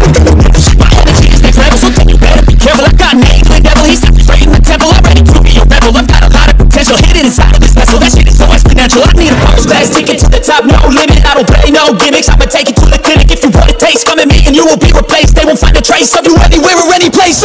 My energy is next level, so you better be careful. I got named the devil, he's straight in the temple. I'm ready to be a rebel. I've got a lot of potential hidden inside of this vessel. That shit is so exponential. I need a first class ticket to the top, no limit. I don't play no gimmicks. I'ma take you to the clinic if you want a taste. Come at me and you will be replaced. They won't find a trace of you anywhere or any place.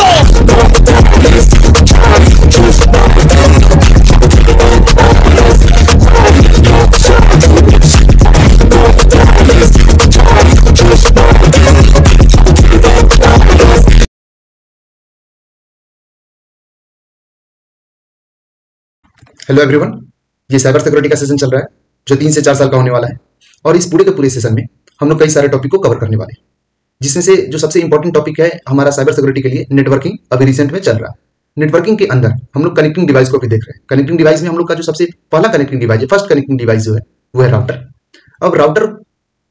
Hello everyone, ये cyber security का session चल रहा है जो 3 से 4 साल का होने वाला है। और इस पूरे के पूरे सेशन में हम लोग कई सारे टॉपिक को कवर करने वाले हैं, जिसमें से जो सबसे इंपॉर्टेंट टॉपिक है हमारा साइबर सिक्योरिटी के लिए नेटवर्किंग, अभी रिसेंट में चल रहा है। नेटवर्किंग के अंदर हम लोग कनेक्टिंग डिवाइस को भी देख रहे हैं। कनेक्टिंग डिवाइस में हम लोग का जो सबसे पहला कनेक्टिंग डिवाइस है, फर्स्ट कनेक्टिंग डिवाइस जो है वो है राउटर। अब राउटर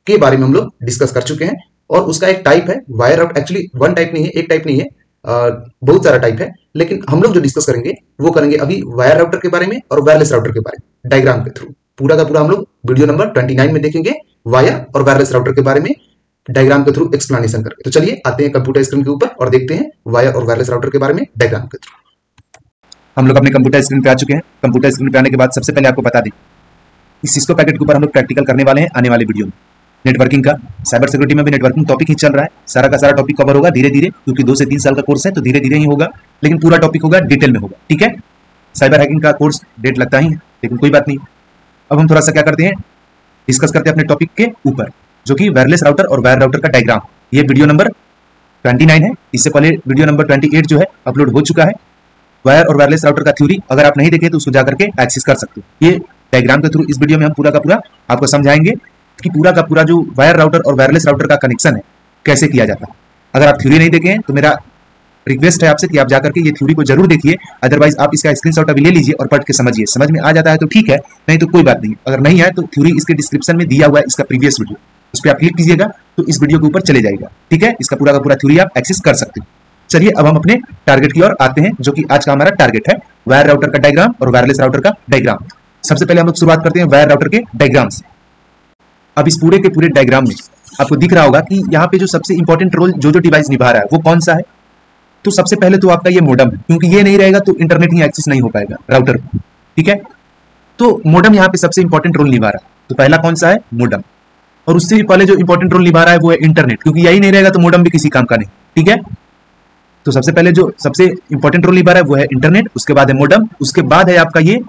के बारे में हम लोग डिस्कस कर चुके हैं और उसका एक टाइप है wire router. Actually one type नहीं है, एक टाइप नहीं है, बहुत सारा टाइप है, लेकिन हम लोग जो डिस्कस करेंगे वो करेंगे अभी वायर राउटर के बारे में और वायरलेस राउटर के बारे में डायग्राम के थ्रू। पूरा का पूरा हम लोग वीडियो नंबर 29 में देखेंगे वायर और वायरलेस राउटर के बारे में डायग्राम के थ्रू एक्सप्लेनेशन करके। तो चलिए आते हैं कंप्यूटर स्क्रीन के ऊपर और देखते हैं वायर और वायरलेस राउटर के बारे में डायग्राम के थ्रू। हम लोग अपने कंप्यूटर स्क्रीन पे आ चुके हैं। कंप्यूटर स्क्रीन पे आने के बाद सबसे पहले आपको बता दें, इस सिस्को पैकेट के ऊपर हम लोग प्रैक्टिकल करने वाले हैं आने वाले वीडियो में। नेटवर्किंग का, साइबर सिक्योरिटी में भी नेटवर्किंग टॉपिक ही चल रहा है। सारा का सारा टॉपिक कवर होगा धीरे धीरे, क्योंकि 2 से 3 साल का कोर्स है तो धीरे धीरे ही होगा, लेकिन पूरा टॉपिक होगा, डिटेल में होगा। ठीक है, साइबर हैकिंग का कोर्स डेट लगता ही है, लेकिन कोई बात नहीं। अब हम थोड़ा सा क्या करते हैं, डिस्कस करते हैं अपने टॉपिक के ऊपर, जो कि वायरलेस राउटर और वायर राउटर का डायग्राम। ये वीडियो नंबर 29 है। इससे पहले वीडियो नंबर 28 जो है अपलोड हो चुका है। वायर और वायरलेस राउटर का थ्योरी अगर आप नहीं देखे तो उसको जाकर के एक्सेस कर सकते हो। ये डायग्राम के थ्रू इस वीडियो में हम पूरा का पूरा आपको समझाएंगे कि पूरा का पूरा जो वायर राउटर और वायरलेस राउटर का कनेक्शन है कैसे किया जाता है। अगर आप थ्योरी नहीं देखे हैं तो मेरा रिक्वेस्ट है आपसे कि आप जाकर के ये थ्योरी को जरूर देखिए, अदरवाइज आप इसका स्क्रीनशॉट अभी ले लीजिए और पढ़ के समझिए। समझ में आ जाता है तो ठीक है, नहीं तो कोई बात नहीं। अगर नहीं है तो थ्योरी इसके डिस्क्रिप्शन में दिया हुआ है, इसका प्रीवियस वीडियो, उस पर आप क्लिक कीजिएगा तो इस वीडियो के ऊपर चले जाएगा। ठीक है, इसका पूरा का पूरा थ्योरी आप एक्सेस कर सकते हो। चलिए अब हम अपने टारगेट की ओर आते हैं, जो कि आज का हमारा टारगेट है वायर राउटर का डायग्राम और वायरलेस राउटर का डायग्राम। सबसे पहले हम लोग शुरुआत करते हैं वायर राउटर के डायग्राम से। अब इस पूरे के पूरे डायग्राम में आपको दिख रहा होगा कि यहाँ पे जो सबसे इंपॉर्टेंट रोल जो डिवाइस निभा रहा है वो कौन सा है। तो सबसे पहले तो आपका ये मोडम है, क्योंकि ये नहीं रहेगा तो इंटरनेट ही एक्सेस नहीं हो पाएगा राउटर को। ठीक है, तो मोडम यहाँ पे सबसे इंपॉर्टेंट रोल निभा रहा है। तो पहला कौन सा है, मोडम। और उससे भी पहले जो इंपॉर्टेंट रोल निभा रहा है वो है इंटरनेट, क्योंकि यही नहीं रहेगा तो मोडम भी किसी काम का नहीं। ठीक है, तो सबसे पहले जो सबसे इंपॉर्टेंट रोल निभा रहा है वो है इंटरनेट, उसके बाद है मोडम, उसके बाद है आपका ये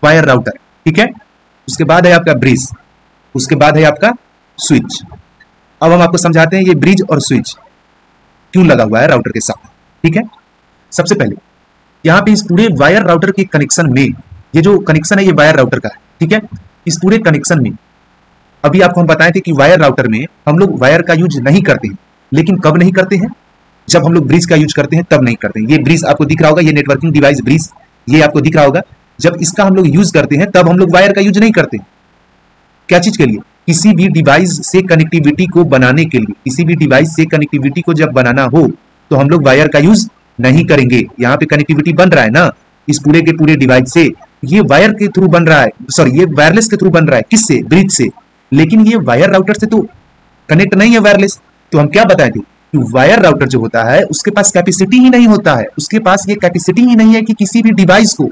वायर राउटर। ठीक है, उसके बाद है आपका ब्रिज, उसके बाद है आपका स्विच। अब हम आपको समझाते हैं ये ब्रिज और स्विच क्यों लगा हुआ है राउटर के साथ। ठीक है, सबसे पहले यहाँ पे इस पूरे वायर राउटर के कनेक्शन में, ये जो कनेक्शन है ये वायर राउटर का है। ठीक है, इस पूरे कनेक्शन में अभी आपको हम बताए थे कि वायर राउटर में हम लोग वायर का यूज नहीं करते हैं, लेकिन कब नहीं करते हैं, जब हम लोग ब्रिज का यूज करते हैं तब नहीं करते हैं। ये ब्रिज आपको दिख रहा होगा, ये नेटवर्किंग डिवाइस ब्रिज, ये आपको दिख रहा होगा। जब इसका हम लोग यूज करते हैं तब हम लोग वायर का यूज नहीं करते। क्या चीज के लिए, किसी भी डिवाइस से कनेक्टिविटी को बनाने के लिए, किसी भी डिवाइस से कनेक्टिविटी को जब बनाना हो तो हम लोग वायर का यूज नहीं करेंगे। यहाँ पे कनेक्टिविटी बन रहा है ना इस पूरे के पूरे डिवाइस से, ये वायर के थ्रू बन रहा है, सॉरी ये वायरलेस के थ्रू बन रहा है। किससे, ब्रिज से, लेकिन ये वायर राउटर से तो कनेक्ट नहीं है वायरलेस। तो हम क्या बताए थे कि वायर राउटर जो होता है उसके पास कैपेसिटी ही नहीं होता है, उसके पास ये कैपेसिटी ही नहीं है कि किसी भी डिवाइस को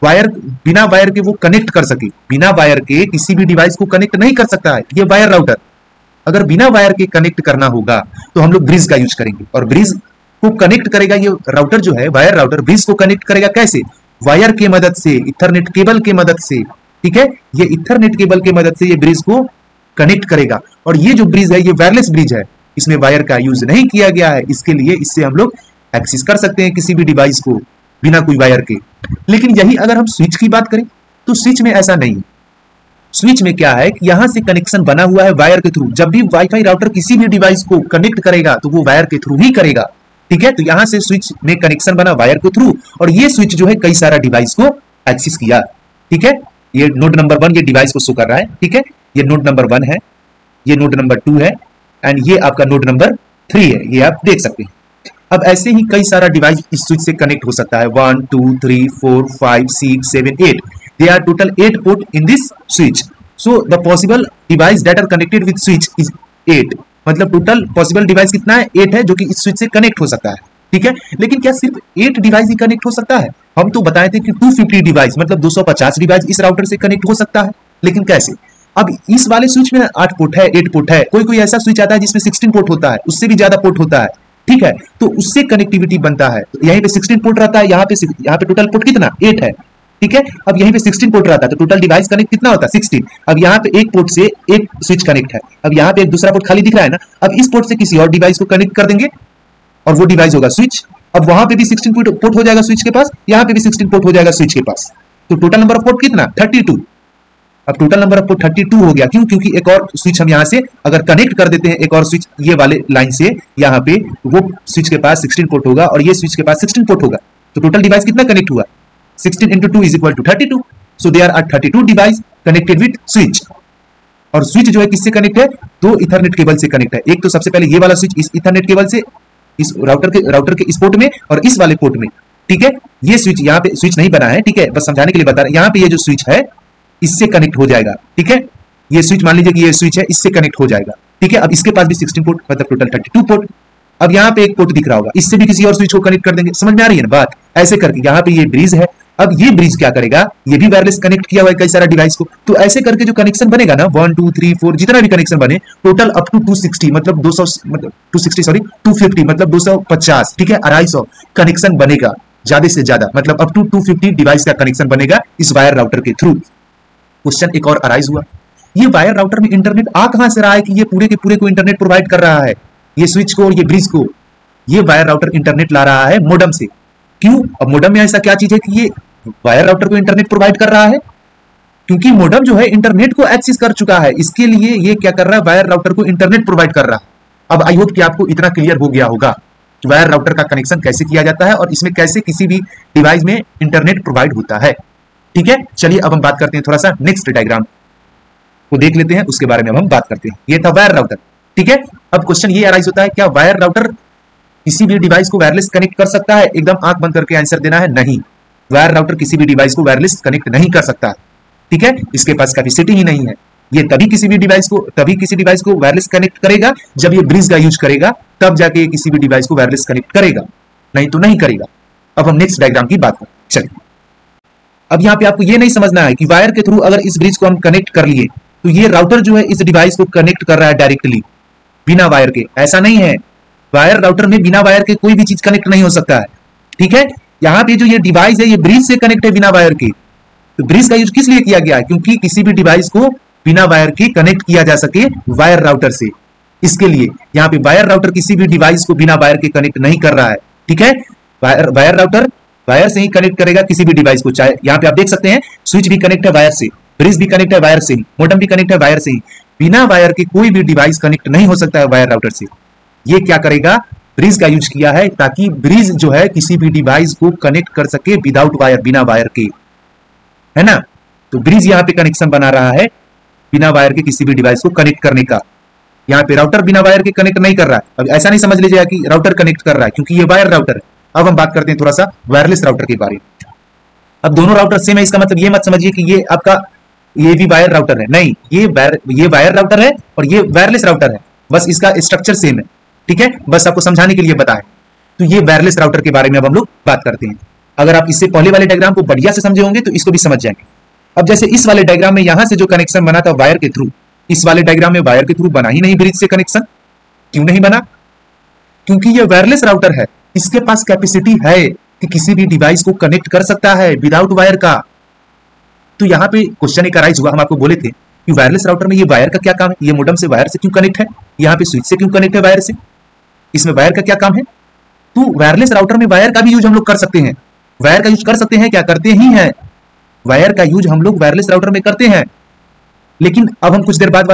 वायर, बिना वायर के वो कनेक्ट कर सके। बिना वायर के किसी भी डिवाइस को कनेक्ट नहीं कर सकता है ये वायर राउटर। अगर बिना वायर के कनेक्ट करना होगा तो हम लोग ब्रिज का यूज करेंगे, और ब्रिज को कनेक्ट करेगा ये राउटर जो है, वायर राउटर ब्रिज को कनेक्ट करेगा कैसे, वायर के मदद से, इथरनेट केबल के मदद से। ठीक है, ये इथरनेट केबल के मदद से ये ब्रिज को कनेक्ट करेगा। और ये जो ब्रिज है ये वायरलेस ब्रिज है, इसमें वायर का यूज नहीं किया गया है, इसके लिए इससे हम लोग एक्सेस कर सकते हैं किसी भी डिवाइस को बिना कोई वायर के। लेकिन यही अगर हम स्विच की बात करें तो स्विच में ऐसा नहीं है। स्विच में क्या है कि यहां से कनेक्शन बना हुआ है वायर के थ्रू। जब भी वाईफाई राउटर किसी भी डिवाइस को कनेक्ट करेगा तो वो वायर के थ्रू ही करेगा। ठीक है, तो यहां से स्विच में कनेक्शन बना वायर के थ्रू, और ये स्विच जो है कई सारा डिवाइस को एक्सेस किया। ठीक है, ये नोड नंबर 1 ये डिवाइस को शो कर रहा है। ठीक है, ये नोड नंबर 1 है, ये नोड नंबर 2 है, एंड ये आपका नोड नंबर 3 है, ये आप देख सकते हैं। अब ऐसे ही कई सारा डिवाइस इस स्विच से कनेक्ट हो सकता है, 1 2 3 4 5 6 7 8। There are total 8 ports in this switch. So the possible device that are connected with switch is 8. मतलब टोटल पॉसिबल डिवाइस कितना है? 8 है, जो कि इस स्विच से कनेक्ट हो सकता है, ठीक है। लेकिन क्या सिर्फ 8 डिवाइस ही कनेक्ट हो सकता है? हम तो बताए थे कि 250 डिवाइस मतलब 250 डिवाइस इस राउटर से कनेक्ट हो सकता है। लेकिन कैसे? अब इस वाले स्विच में 8 पोर्ट है, 8 पोर्ट है, कोई कोई ऐसा स्विच आता है जिसमें 16 पोर्ट होता है, उससे भी ज्यादा पोर्ट होता है, ठीक है, तो उससे कनेक्टिविटी बनता है। तो यहीं पे 16 पोर्ट रहता है, यहाँ पे टोटल पोर्ट कितना? 8 है, ठीक है। अब यहीं पे 16 पोर्ट रहता है, तो टोटल डिवाइस कनेक्ट कितना होता है? 16। अब यहाँ पे एक पोर्ट से एक स्विच कनेक्ट है, अब यहाँ पे एक दूसरा पोर्ट खाली दिख रहा है ना, अब इस पोर्ट से किसी और डिवाइस को कनेक्ट कर देंगे और वो डिवाइस होगा स्विच। अब वहां पे भी 16 पोर्ट हो जाएगा स्विच के पास, यहाँ पे भी 16 पोर्ट हो जाएगा स्विच के पास, तो टोटल नंबर ऑफ पोर्ट कितना? 32। अब टोटल नंबर ऑफ पोर्ट 32 हो गया। क्यों? क्योंकि एक और स्विच हम यहाँ से अगर कनेक्ट कर देते हैं, एक और स्विच ये वाले लाइन से यहाँ पे, वो स्विच के पास 16 पोर्ट होगा और ये स्विच के पास 16 पोर्ट होगा, तो टोटल डिवाइस कितना कनेक्ट हुआ? 16 into 2 is equal to 32. So there are 32 device connected with switch. और स्विच जो है किससे कनेक्ट है? 2 इथरनेट केबल से कनेक्ट है। एक तो सबसे पहले ये वाला स्विच इस इथरनेट केबल से, इस राउटर के इस पोर्ट में और इस वाले पोर्ट में, ठीक है। ये स्विच यहाँ पे स्विच नहीं बना है, ठीक है, बस समझाने के लिए बता रहे हैं। यहाँ पे ये जो स्विच है इससे कनेक्ट हो जाएगा, ठीक है। ये स्विच मान लीजिए कि ये स्विच है, इससे कनेक्ट हो जाएगा, ठीक है। अब इसके पास भी 16 पोर्ट मतलब टोटल 32 पोर्ट। अब यहाँ पे एक पोर्ट दिख रहा होगा, इससे भी किसी और स्विच को कनेक्ट कर देंगे। समझ में आ रही है ना बात? ऐसे करके यहाँ पे ये ब्रिज है। अब ये ब्रिज क्या करेगा? ये भी वायरलेस कनेक्ट किया हुआ है कई सारा डिवाइस को, तो ऐसे करके जो कनेक्शन बनेगा ना 1 2 3 4 जितना भी कनेक्शन बने, टोटल अप टू 260 मतलब 250 मतलब 250, ठीक है, 250 कनेक्शन बनेगा ज्यादा से ज्यादा, मतलब अप टू 250 डिवाइस का कनेक्शन बनेगा इस वायर राउटर के थ्रू। क्वेश्चन एक और अराइज हुआ, ये वायर राउटर में इंटरनेट आ कहां से रहा है कि ये पूरे के पूरे को इंटरनेट प्रोवाइड कर रहा है? ये स्विच को और ये ब्रिज को, ये वायर राउटर इंटरनेट ला रहा है मोडम से। क्यों? अब मोडम में ऐसा क्या चीज है कि ये वायर राउटर को इंटरनेट प्रोवाइड कर रहा है? क्योंकि मोडम जो है इंटरनेट को एक्सेस कर चुका है, इसके लिए ये क्या कर रहा है? वायर राउटर को इंटरनेट प्रोवाइड कर रहा है। अब आई होप कि आपको इतना क्लियर हो गया होगा कि वायर राउटर का कनेक्शन कैसे किया जाता है और इसमें कैसे किसी भी डिवाइस में इंटरनेट प्रोवाइड होता है, ठीक है। चलिए अब हम बात करते हैं थोड़ा सा नेक्स्ट डायग्राम को देख लेते हैं, उसके बारे में हम बात करते हैं। ये था वायर राउटर, ठीक है। अब क्वेश्चन ये अराइज होता है, क्या वायर राउटर किसी भी डिवाइस को वायरलेस कनेक्ट कर सकता है? एकदम आंख बंद करके आंसर देना है, नहीं। वायर राउटर किसी भी डिवाइस को वायरलेस कनेक्ट नहीं कर सकता, ठीक है। इसके पास कैपेसिटी ही नहीं है। ये तभी किसी डिवाइस को वायरलेस कनेक्ट करेगा जब ये ब्रिज का यूज करेगा, तब जाके किसी भी डिवाइस को वायरलेस कनेक्ट करेगा, नहीं तो नहीं करेगा। अब हम नेक्स्ट डायग्राम की बात करें। चलिए अब यहाँ पे आपको ये नहीं समझना है कि वायर के थ्रू अगर इस ब्रिज को हम कनेक्ट कर लिए तो ये राउटर जो है इस डिवाइस को कनेक्ट कर रहा है डायरेक्टली बिना वायर के। ऐसा नहीं है, वायर राउटर में बिना वायर के कोई भी चीज कनेक्ट नहीं हो सकता है, ठीक है। यहाँ पे जो ये डिवाइस है ये ब्रिज से कनेक्ट है बिना वायर के। तो ब्रिज का यूज किस लिए किया गया है? क्योंकि किसी भी डिवाइस को बिना वायर के कनेक्ट किया जा सके वायर राउटर से, इसके लिए यहाँ पे वायर राउटर किसी भी डिवाइस को बिना वायर के कनेक्ट नहीं कर रहा है, ठीक है। वायर राउटर वायर से ही कनेक्ट करेगा किसी भी डिवाइस को। चाहे यहाँ पे आप देख सकते हैं स्विच भी कनेक्ट है वायर से, ब्रिज भी कनेक्ट है वायर से ही, मोडेम भी कनेक्ट है वायर से ही। बिना वायर के कोई भी डिवाइस कनेक्ट नहीं हो सकता है वायर राउटर से। ये क्या करेगा? ब्रिज का यूज किया है ताकि ब्रिज जो है किसी भी डिवाइस को कनेक्ट कर सके विदाउट वायर, बिना वायर के, है ना। तो ब्रिज यहाँ पे कनेक्शन बना रहा है बिना वायर के किसी भी डिवाइस को कनेक्ट करने का। यहाँ पे राउटर बिना वायर के कनेक्ट नहीं कर रहा है। अब ऐसा नहीं समझ लीजिएगा कि राउटर कनेक्ट कर रहा है, क्योंकि ये वायर राउटर है। अब हम बात करते हैं थोड़ा सा वायरलेस राउटर के बारे में। अब दोनों राउटर सेम है, इसका मतलब ये मत समझिए कि ये आपका ये भी वायर राउटर है, नहीं। ये वायर राउटर है और ये वायरलेस राउटर है, बस इसका स्ट्रक्चर सेम है, ठीक है। बस आपको समझाने के लिए बताएं। तो ये वायरलेस राउटर के बारे में अब हम लोग बात करते हैं। अगर आप इससे पहले वाले डायग्राम को बढ़िया से समझे होंगे तो इसको भी समझ जाएंगे। अब जैसे इस वाले डायग्राम में यहां से जो कनेक्शन बना था वायर के थ्रू, इस वाले डायग्राम में वायर के थ्रू बना ही नहीं ब्रिज से कनेक्शन। क्यों नहीं बना? क्योंकि ये वायरलेस राउटर है, इसके पास कैपेसिटी है कि किसी भी डिवाइस को कनेक्ट कर सकता है विदाउट वायर का। तो यहाँ पे क्वेश्चन एक अराइज हुआ, हम आपको बोले थे कि वायरलेस राउटर में ये वायर का क्या काम है? ये मोडेम से वायर से क्यों कनेक्ट है? यहाँ पे स्विच से क्यों कनेक्ट है वायर से? इसमें वायर का क्या काम है? तो वायरलेस राउटर में वायर का भी यूज हम लोग कर सकते हैं। वायर का यूज कर सकते हैं, क्या करते ही हैं, वायर का यूज हम लोग वायरलेस राउटर में करते हैं। लेकिन अब हम कुछ देर बाद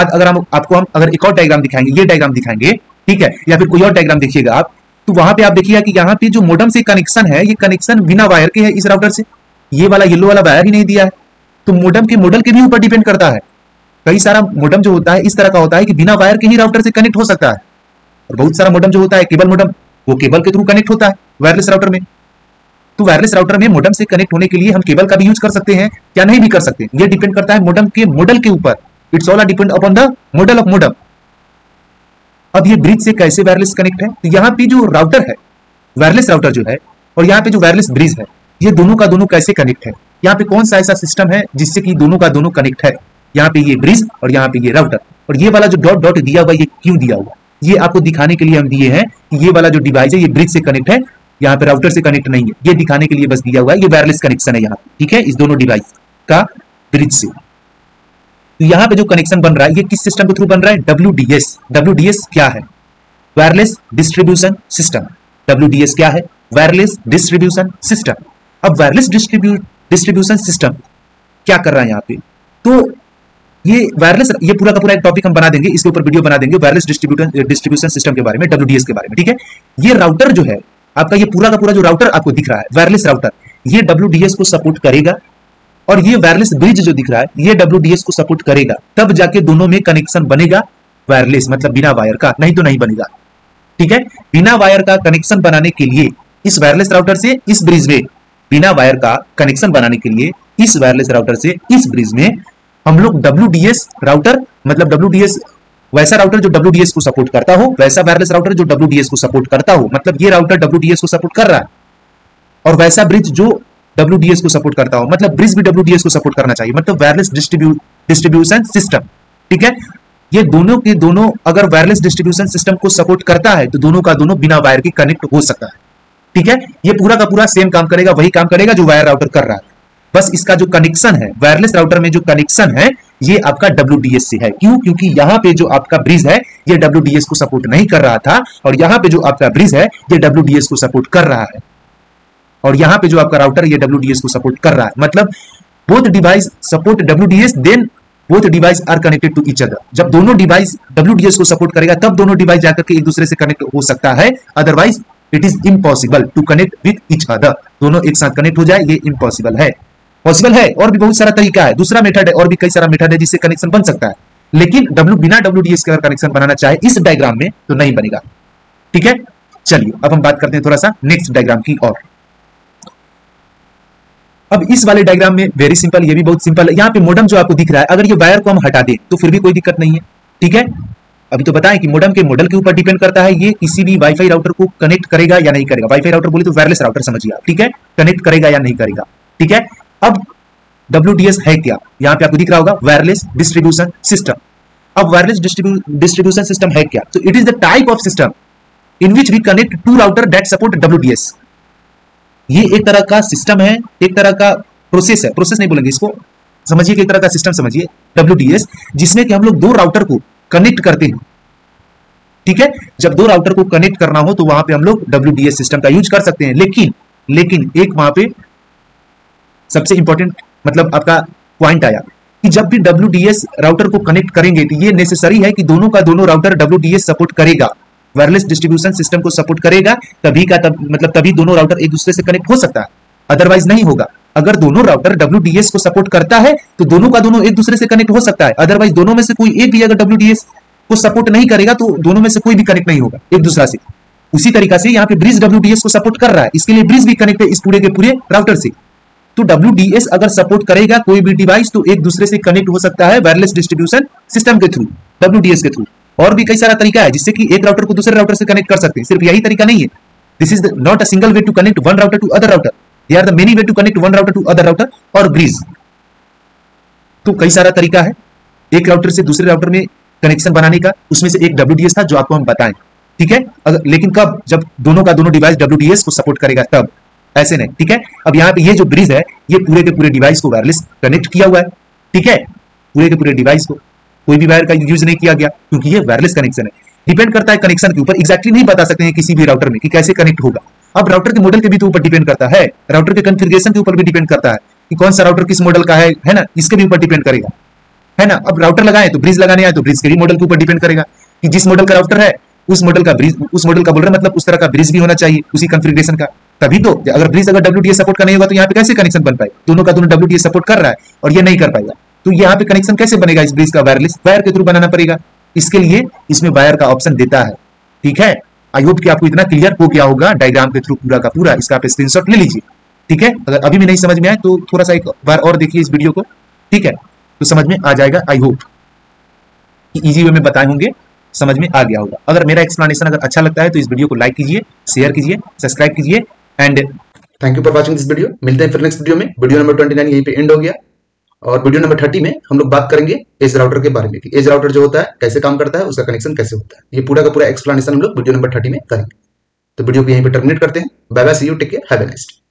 अगर हम आपको अगर एक और डायग्राम दिखाएंगे, ये डायग्राम दिखाएंगे, ठीक है, या फिर कोई और डायग्राम देखिएगा आप, तो वहां पे आप देखिएगा कि यहाँ पे जो मोडेम से कनेक्शन है ये कनेक्शन बिना वायर के है इस राउटर से। ये वाला येलो वाला वायर ही नहीं दिया है। तो मोडेम के मॉडल के भी ऊपर डिपेंड करता है। कई सारा मोडेम जो होता है इस तरह का होता है कि बिना वायर के ही राउटर से कनेक्ट हो सकता है, और बहुत सारा मोडेम जो होता है केबल मोडेम, वो केबल के थ्रू कनेक्ट होता है वायरलेस राउटर में। तो वायरलेस राउटर में मोडेम से कनेक्ट होने के लिए हम केबल का भी यूज कर सकते हैं या नहीं भी कर सकते, ये डिपेंड करता है मोडेम के मॉडल के ऊपर। It's all depend upon the model of modem. अब ये ब्रिज से कैसे वायरलेस कनेक्ट है, तो यहाँ पे जो राउटर है, वायरलेस राउटर जो है, और यहाँ पे जो वायरलेस ब्रिज है, ये दोनों का दोनों कैसे कनेक्ट है, यहाँ पे कौन सा ऐसा सिस्टम है जिससे कि दोनों का दोनों कनेक्ट है। यहाँ पे ये ब्रिज और यहाँ पे ये राउटर, और ये वाला जो डॉट डॉट दिया हुआ, ये क्यों दिया हुआ, ये आपको दिखाने के लिए हम दिए हैं कि ये वाला जो डिवाइस है ये ब्रिज से कनेक्ट है, यहाँ पे राउटर से कनेक्ट नहीं है, ये दिखाने के लिए बस दिया हुआ है। ये वायरलेस कनेक्शन है यहाँ पे, ठीक है, इस दोनों डिवाइस का ब्रिज से। तो यहाँ पे जो कनेक्शन बन रहा है ये किस सिस्टम के थ्रू बन रहा है, WDS। WDS क्या है, वायरलेस डिस्ट्रीब्यूशन सिस्टम। WDS क्या है, वायरलेस डिस्ट्रीब्यूशन सिस्टम। अब वायरलेस डिस्ट्रीब्यूशन सिस्टम क्या कर रहा है यहाँ पे, तो ये वायरलेस, ये पूरा का पूरा एक टॉपिक हम बना देंगे, इसके ऊपर वीडियो बना देंगे वायरलेस डिस्ट्रीब्यूशन सिस्टम के बारे में, WDS के बारे में, ठीक है। ये राउटर जो है आपका, ये पूरा का पूरा जो राउटर आपको दिख रहा है वायरलेस राउटर, ये WDS को सपोर्ट करेगा, और ये वायरलेस ब्रिज जो दिख रहा है ये WDS को सपोर्ट करेगा, तब जाके दोनों में कनेक्शन बनेगा वायरलेस, मतलब बिना वायर का, नहीं तो नहीं बनेगा, ठीक है। बिना वायर का कनेक्शन बनाने के लिए इस वायरलेस राउटर से इस ब्रिज में, बिना वायर का कनेक्शन बनाने के लिए इस वायरलेस राउटर से इस ब्रिज में हम लोग WDS राउटर, मतलब WDS वैसा राउटर जो WDS को सपोर्ट करता हो, वैसा वायरलेस राउटर जो WDS को सपोर्ट करता हो, मतलब ये राउटर WDS को सपोर्ट कर रहा है, और वैसा ब्रिज जो WDS को सपोर्ट करता हो, मतलब ब्रिज भी WDS को सपोर्ट करना चाहिए, मतलब वायरलेस डिस्ट्रीब्यूशन सिस्टम, ठीक है। ये दोनों के दोनों अगर वायरलेस डिस्ट्रीब्यूशन सिस्टम को सपोर्ट करता है तो दोनों का दोनों बिना वायर के कनेक्ट हो सकता है, ठीक है। ये पूरा का पूरा सेम काम करेगा, वही काम करेगा जो वायर राउटर कर रहा है, बस इसका जो कनेक्शन है वायरलेस राउटर में, जो कनेक्शन है ये आपका WDS से है। क्यों, क्योंकि यहाँ पे जो आपका ब्रिज है ये WDS को सपोर्ट नहीं कर रहा था, और यहाँ पे जो आपका ब्रिज है ये WDS को सपोर्ट कर रहा है, और यहाँ पे जो आपका राउटर ये WDS को सपोर्ट कर रहा है, मतलब both device support WDS, then both device are connected to each other. जब दोनों डिवाइस WDS को सपोर्ट करेगा तब दोनों डिवाइस जाकर के एक दूसरे से कनेक्ट हो सकता है, otherwise it is impossible to connect with each other. दोनों एक साथ कनेक्ट हो जाए ये इम्पॉसिबल है। पॉसिबल है और भी बहुत सारा तरीका है, दूसरा मेथड है, और भी कई सारा मेथड है जिससे कनेक्शन बन सकता है, लेकिन बिना WDS के अगर कनेक्शन बनाना चाहे इस डायग्राम में तो नहीं बनेगा, ठीक है। चलिए अब हम बात करते हैं थोड़ा सा नेक्स्ट डायग्राम की और। अब इस वाले डायग्राम में वेरी सिंपल, ये भी बहुत सिंपल है। यहाँ पे मोडम जो आपको दिख रहा है, अगर ये वायर को हम हटा दें तो फिर भी कोई दिक्कत नहीं है, ठीक है। अभी तो बताएं कि मोडम के मॉडल के ऊपर डिपेंड करता है, ये किसी भी वाईफाई राउटर को कनेक्ट करेगा या नहीं करेगा। वाईफाई राउटर बोले तो वायरलेस राउटर समझिए आप, ठीक है, कनेक्ट करेगा या नहीं करेगा, ठीक है। अब WDS है क्या, यहाँ पे आपको दिख रहा होगा वायरलेस डिस्ट्रीब्यूशन सिस्टम। अब वायरलेस डिस्ट्रीब्यूशन सिस्टम है क्या, तो it is the type of system in which we connect to router that support WDS। ये एक तरह का सिस्टम है, एक तरह का प्रोसेस है, प्रोसेस नहीं बोलेंगे इसको, समझिए कि एक तरह का सिस्टम समझिए WDS, जिसमें कि हम लोग दो राउटर को कनेक्ट करते हैं, ठीक है। जब दो राउटर को कनेक्ट करना हो तो वहां पे हम लोग WDS सिस्टम का यूज कर सकते हैं, लेकिन एक वहां पे सबसे इंपॉर्टेंट मतलब आपका पॉइंट आया कि जब भी WDS राउटर को कनेक्ट करेंगे तो ये नेसेसरी है कि दोनों का दोनों राउटर WDS सपोर्ट करेगा, वायरलेस डिस्ट्रीब्यूशन सिस्टम को सपोर्ट करेगा, तभी दोनों राउटर एक दूसरे से कनेक्ट हो सकता है, अदरवाइज नहीं होगा। अगर दोनों राउटर WDS को सपोर्ट करता है तो दोनों का दोनों एक दूसरे से कनेक्ट हो सकता है, अदरवाइज दोनों में से कोई एक भी अगर WDS को सपोर्ट नहीं करेगा तो दोनों में से कोई भी कनेक्ट नहीं होगा एक दूसरा से। उसी तरीका से यहाँ पे ब्रिज WDS को सपोर्ट कर रहा है, इसके लिए ब्रिज भी कनेक्ट है इस पूरे के पूरे राउटर से। तो WDS अगर सपोर्ट करेगा कोई भी डिवाइस तो एक दूसरे से कनेक्ट हो सकता है वायरलेस डिस्ट्रीब्यूशन सिस्टम के थ्रू, WDS के थ्रू। और भी कई सारा तरीका है जिससे कि एक राउटर को दूसरे राउटर से कनेक्ट कर सकते हैं, सिर्फ यही तरीका नहीं है। This is not a single way to connect one router to other router, there are the many way to connect one router to other router और ब्रिज। तो कई सारा तरीका है एक राउटर से दूसरे राउटर में कनेक्शन बनाने का, उसमें से एक WDS था जो आपको हम बताएं, ठीक है। लेकिन कब, जब दोनों का दोनों डिवाइस WDS को सपोर्ट करेगा तब, ऐसे नहीं, ठीक है। अब यहाँ पे ये जो ब्रिज है ये पूरे के पूरे डिवाइस को वायरलेस कनेक्ट किया हुआ है, ठीक है, पूरे के पूरे डिवाइस को, कोई भी वायर का यूज नहीं किया गया क्योंकि ये वायरलेस कनेक्शन है। डिपेंड करता है कनेक्शन के ऊपर, एग्जैक्टली नहीं बता सकते हैं किसी भी राउटर में कि कैसे कनेक्ट होगा। अब राउटर के मॉडल के भी तो ऊपर डिपेंड करता है, राउटर के कॉन्फ़िगरेशन के ऊपर भी डिपेंड करता है कि कौन सा राउटर किस मॉडल का है ना, इसके भी ऊपर डिपेंड करेगा, है ना। अब राउटर लगाए तो ब्रिज लगाने आए तो ब्रिज के भी मॉडल के ऊपर डिपेंड करेगा कि जिस मॉडल का राउटर है उस मॉडल का ब्रिज, उस मॉडल का बोल रहे मतलब उस तरह का ब्रिज भी होना चाहिए उसी कॉन्फ़िगरेशन का, तभी तो। अगर ब्रिज अगर WDS सपोर्ट का नहीं होगा तो यहाँ पे कैसे कनेक्शन बन पाएगा, दोनों का दोनों WDS सपोर्ट कर रहा है और ये नहीं कर पाएगा, तो यहाँ पे कनेक्शन कैसे बनेगा इस ब्रिज का, वायरलेस वायर के थ्रू बनाना पड़ेगा। इसके लिए इसमें वायर का ऑप्शन देता है, ठीक है। आई होप कि आपको इतना क्लियर हो गया होगा डायग्राम के थ्रू पूरा का पूरा, इसका आप स्क्रीनशॉट ले लीजिए, ठीक है। अगर अभी भी नहीं समझ में आए तो थोड़ा सा एक बार और देखिए इस वीडियो को, ठीक है, तो समझ में आ जाएगा। आई होप कि इजी वे में बताए होंगे, समझ में आ गया होगा। अगर मेरा एक्सप्लेनेशन अगर अच्छा लगता है तो इस वीडियो को लाइक कीजिए, शेयर कीजिए, सब्सक्राइब कीजिए and thank you for watching this video. मिलते हैं फिर नेक्स्ट वीडियो में। वीडियो नंबर 29 यहीं पे एंड हो गया और वीडियो नंबर 30 में हम लोग बात करेंगे एज राउटर के बारे में कि एज राउटर जो होता है कैसे काम करता है, उसका कनेक्शन कैसे होता है। ये पूरा का पूरा एक्सप्लेनेशन हम लोग वीडियो नंबर 30 में करेंगे। तो वीडियो को यहीं पे टर्मिनेट करते हैं। Bye bye, see you, take care, have a nice day.